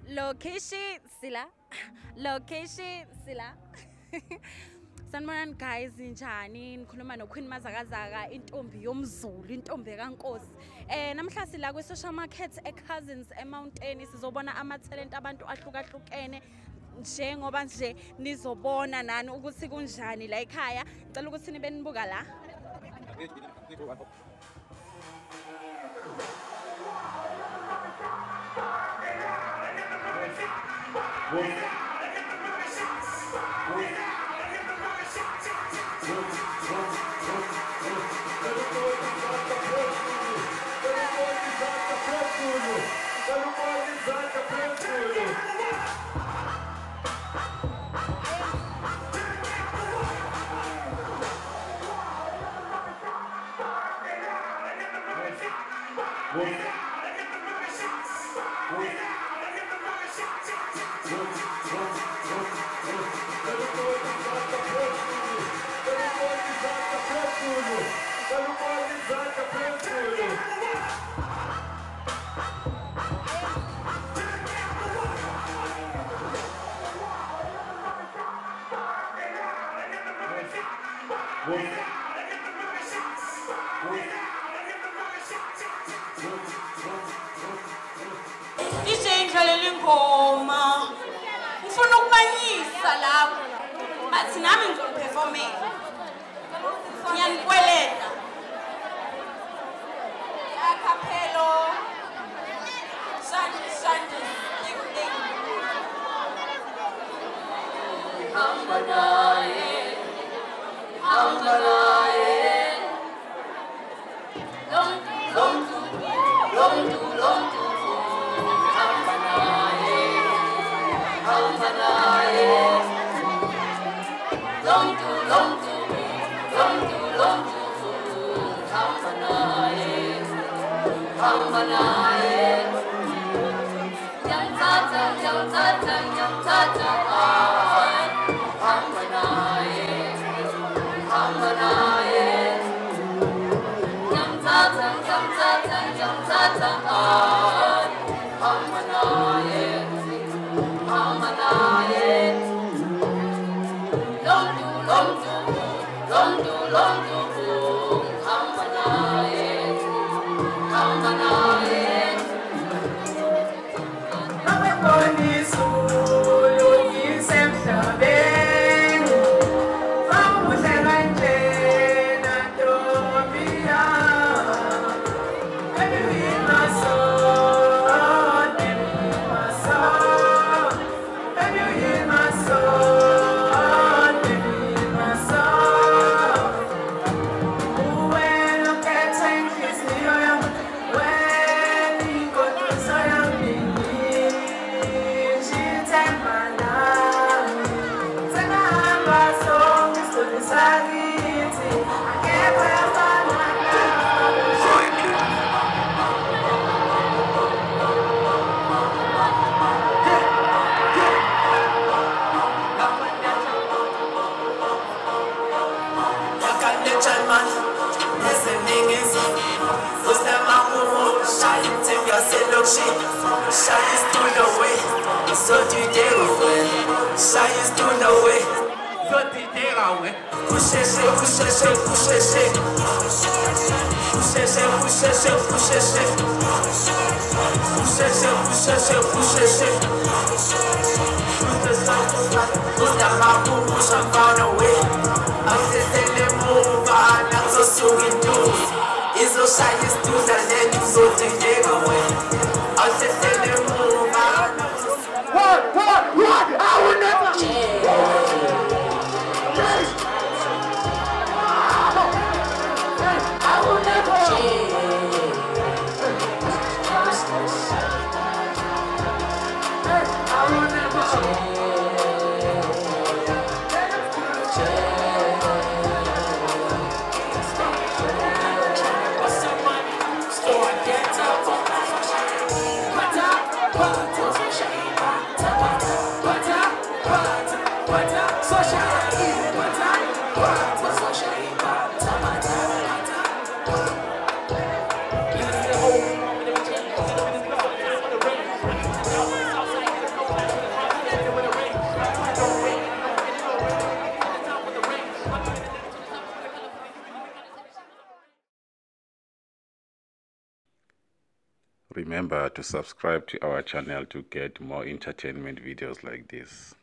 Lokishi sila. Lokishi sila. Sanibonani guys, njani? Nikhuluma noQueen Mazakazaka, intombi yomZulu, intombi kaNkosi. Namhla sila kwi social market eKhazins eMountain sizobona ama-talent abantu ahlukahlukene. Njengoba nje nizobona nani ukuthi kunjani la ekhaya. Ngicela ukuthi nibe nibuka la. Ngoma ngifuna ukubanyisa lapho bathi nami ngizoperformela ngiyanikweleta akapelo sanje ding ding hamba naye long Remember to subscribe to our channel to get more entertainment videos like this.